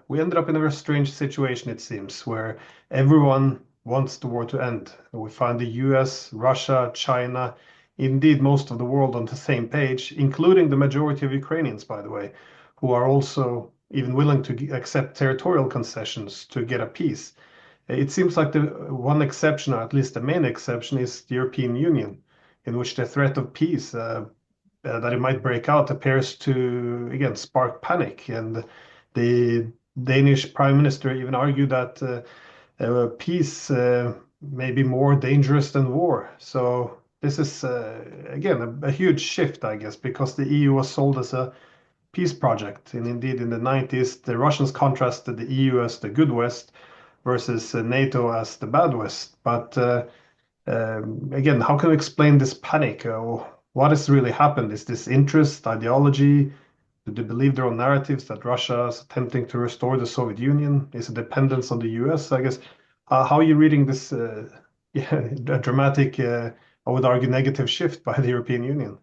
we ended up in a very strange situation, it seems, where everyone wants the war to end. We find the US, Russia, China, indeed most of the world on the same page, including the majority of Ukrainians, by the way, who are also even willing to accept territorial concessions to get a peace. It seems like the one exception, or at least the main exception, is the European Union, in which the threat of peace that it might break out appears to again spark panic. And the Danish Prime Minister even argued that peace may be more dangerous than war. So this is again a huge shift, I guess, because the EU was sold as a peace project. And indeed, in the 90s, the Russians contrasted the EU as the good West versus NATO as the bad West. But again, how can we explain this panic? What has really happened? Is this interest, ideology? Do they believe their own narratives that Russia is attempting to restore the Soviet Union? Is it dependence on the US? I guess. How are you reading this yeah, a dramatic, I would argue, negative shift by the European Union?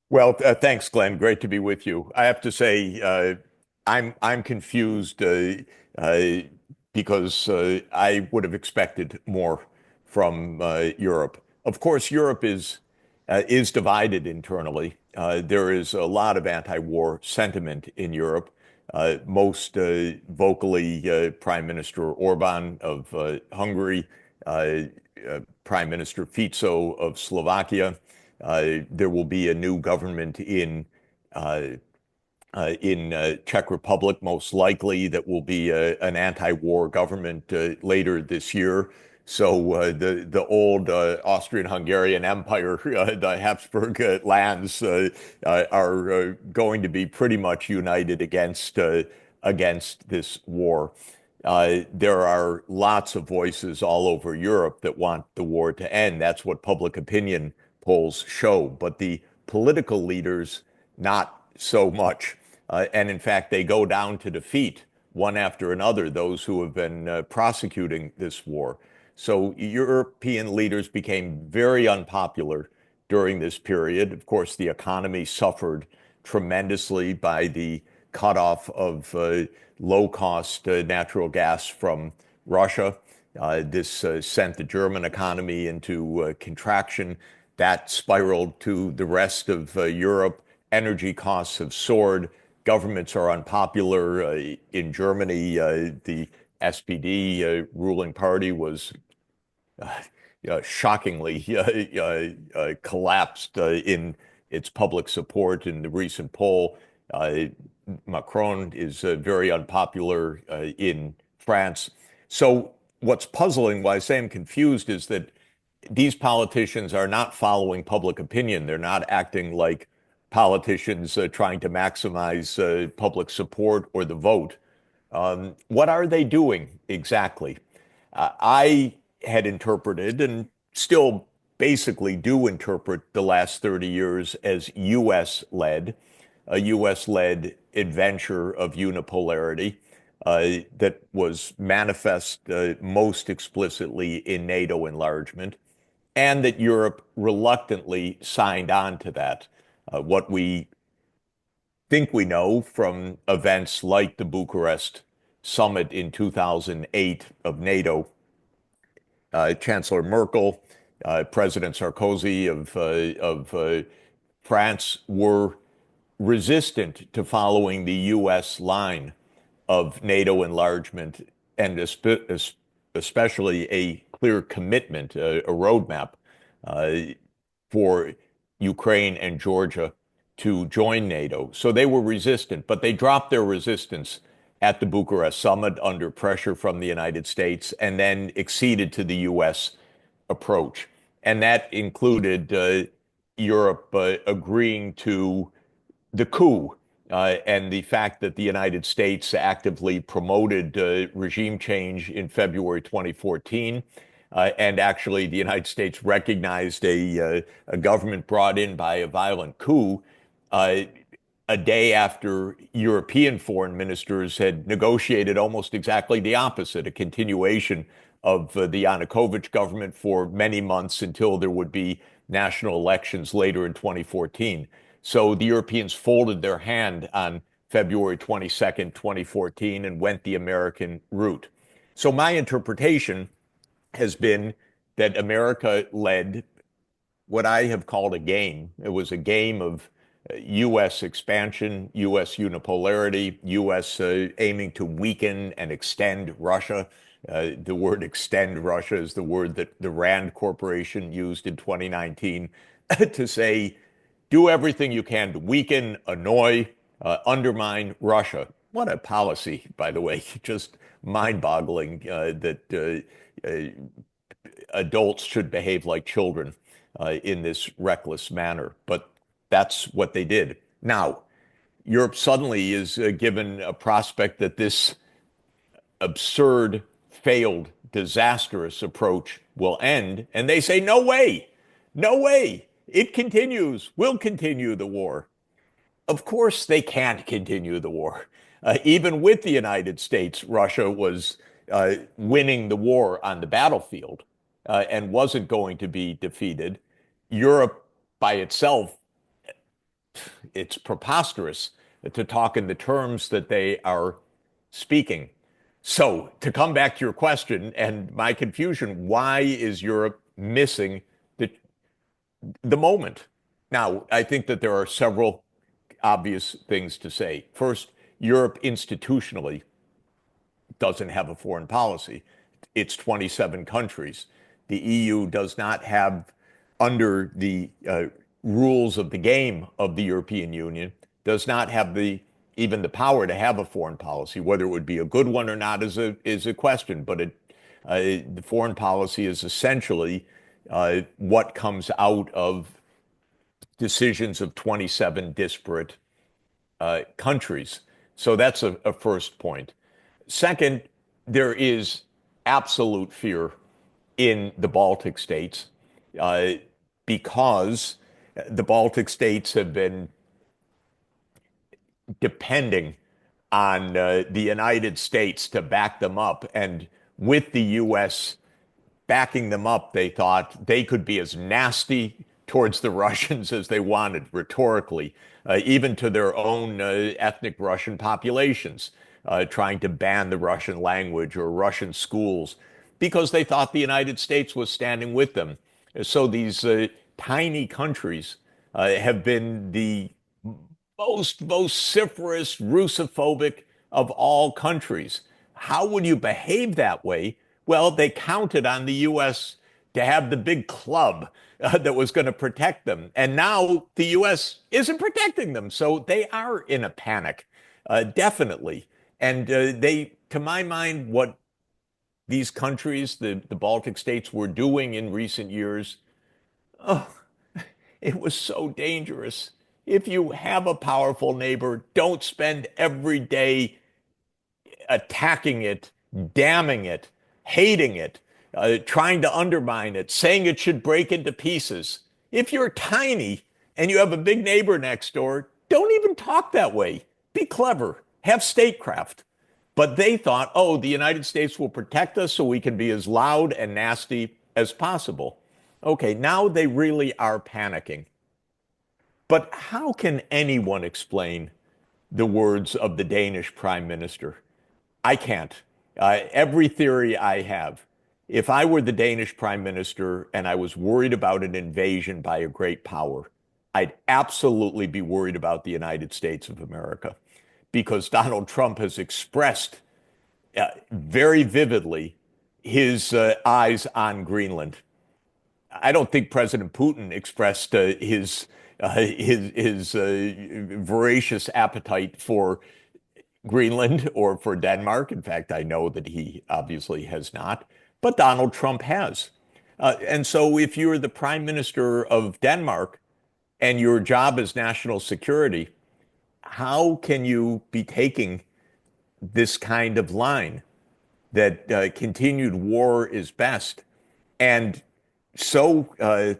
Well, thanks, Glenn. Great to be with you. I have to say, I'm confused uh, because I would have expected more from Europe. Of course, Europe is divided internally. There is a lot of anti-war sentiment in Europe. Most vocally, Prime Minister Orban of Hungary, uh, Prime Minister Fico of Slovakia. There will be a new government uh, in Czech Republic, most likely, that will be an anti-war government later this year. So the old Austrian-Hungarian Empire, the Habsburg lands, are going to be pretty much united against this war. There are lots of voices all over Europe that want the war to end. That's what public opinion polls show. But the political leaders, not so much. And in fact, they go down to defeat one after another those who have been prosecuting this war. So European leaders became very unpopular during this period. Of course, the economy suffered tremendously by the cutoff of low-cost natural gas from Russia. This sent the German economy into contraction. That spiraled to the rest of Europe. Energy costs have soared. Governments are unpopular. In Germany, the SPD ruling party was shockingly collapsed in its public support in the recent poll. Macron is very unpopular in France. So what's puzzling, why I say I'm confused, is that these politicians are not following public opinion. They're not acting like politicians trying to maximize public support or the vote. What are they doing exactly? I had interpreted and still basically do interpret the last 30 years as US-led, a US-led adventure of unipolarity that was manifest most explicitly in NATO enlargement, and that Europe reluctantly signed on to that. What we think we know from events like the Bucharest summit in 2008 of NATO, Chancellor Merkel, President Sarkozy of France were resistant to following the U.S. line of NATO enlargement, and especially a clear commitment, a roadmap uh, for Ukraine and Georgia to join NATO. So they were resistant, but they dropped their resistance at the Bucharest summit under pressure from the United States and then acceded to the U.S. approach. And that included Europe agreeing to the coup and the fact that the United States actively promoted regime change in February 2014. And actually, the United States recognized a government brought in by a violent coup uh, a day after European foreign ministers had negotiated almost exactly the opposite, a continuation of the Yanukovych government for many months until there would be national elections later in 2014. So the Europeans folded their hand on February 22nd, 2014, and went the American route. So my interpretation has been that America led what I have called a game. It was a game of U.S. expansion, U.S. unipolarity, U.S. Aiming to weaken and extend Russia. The word extend Russia is the word that the Rand Corporation used in 2019 to say, do everything you can to weaken, annoy, undermine Russia. What a policy, by the way, just mind-boggling that adults should behave like children in this reckless manner. But that's what they did. Now, Europe suddenly is given a prospect that this absurd, failed, disastrous approach will end. And they say, no way, no way. It continues. We'll continue the war. Of course, they can't continue the war. Even with the United States, Russia was winning the war on the battlefield and wasn't going to be defeated. Europe by itself, it's preposterous to talk in the terms that they are speaking. So, to come back to your question and my confusion, why is Europe missing the, the moment? Now, I think that there are several obvious things to say. First, Europe institutionally doesn't have a foreign policy. It's 27 countries. The EU does not have, under the rules of the game of the European Union, does not have even the power to have a foreign policy. Whether it would be a good one or not is a question. But the foreign policy is essentially what comes out of decisions of 27 disparate countries. So that's a first point. Second, there is absolute fear in the Baltic states uh, because the Baltic states have been depending on the United States to back them up. And with the U.S. backing them up, they thought they could be as nasty towards the Russians as they wanted, rhetorically, even to their own ethnic Russian populations, trying to ban the Russian language or Russian schools, because they thought the United States was standing with them. So these tiny countries have been the most vociferous, Russophobic of all countries. How would you behave that way? Well, they counted on the U.S. to have the big club that was going to protect them. And now the U.S. isn't protecting them. So they are in a panic, definitely. And to my mind, what these countries, the Baltic states, were doing in recent years, oh, it was so dangerous. If you have a powerful neighbor, don't spend every day attacking it, damning it, hating it, trying to undermine it, saying it should break into pieces. If you're tiny and you have a big neighbor next door, don't even talk that way. Be clever, have statecraft. But they thought, oh, the United States will protect us so we can be as loud and nasty as possible. Okay, now they really are panicking. But how can anyone explain the words of the Danish prime minister? I can't. Every theory I have, if I were the Danish prime minister and I was worried about an invasion by a great power, I'd absolutely be worried about the United States of America because Donald Trump has expressed very vividly his eyes on Greenland. I don't think President Putin expressed his voracious appetite for Greenland or for Denmark. In fact, I know that he obviously has not, but Donald Trump has. And so if you're the prime minister of Denmark and your job is national security, how can you be taking this kind of line that continued war is best and so uh,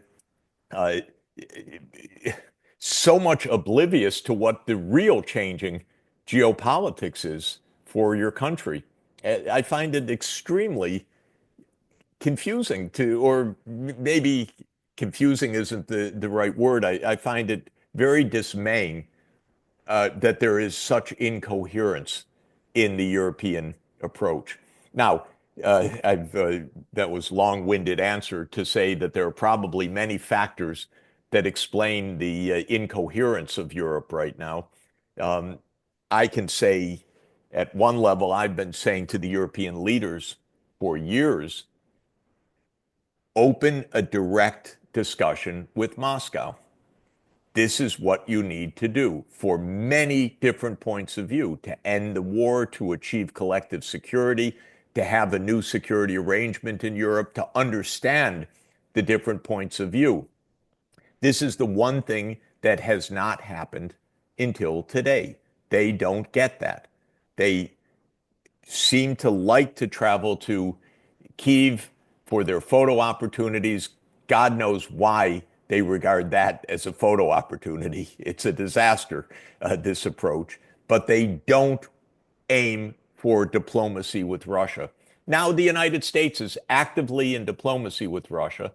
so much oblivious to what the real changing geopolitics is for your country? I find it extremely confusing or maybe confusing isn't the right word. I find it very dismaying that there is such incoherence in the European approach. Now, that was long-winded answer to say that there are probably many factors that explain the incoherence of Europe right now. Um, I can say at one level, I've been saying to the European leaders for years, open a direct discussion with Moscow. This is what you need to do for many different points of view to end the war, to achieve collective security, to have a new security arrangement in Europe, to understand the different points of view. This is the one thing that has not happened until today. They don't get that. They seem to like to travel to Kyiv for their photo opportunities. God knows why they regard that as a photo opportunity. It's a disaster, this approach. But they don't aim for diplomacy with Russia. Now, the United States is actively in diplomacy with Russia,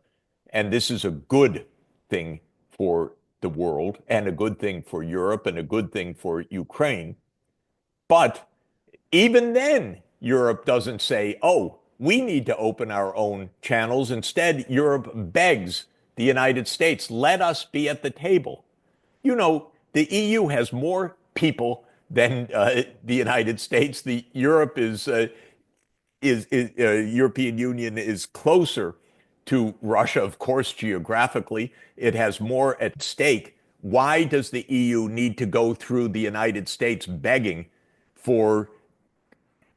and this is a good thing for the world, and a good thing for Europe, and a good thing for Ukraine. But even then, Europe doesn't say, oh, we need to open our own channels. Instead, Europe begs the United States, let us be at the table. You know, the EU has more people than the United States. The Europe is European Union is closer to Russia, of course, geographically. It has more at stake. Why does the EU need to go through the United States begging for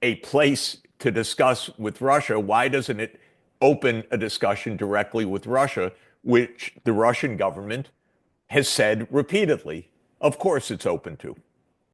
a place to discuss with Russia? Why doesn't it open a discussion directly with Russia, which the Russian government has said repeatedly, of course it's open to?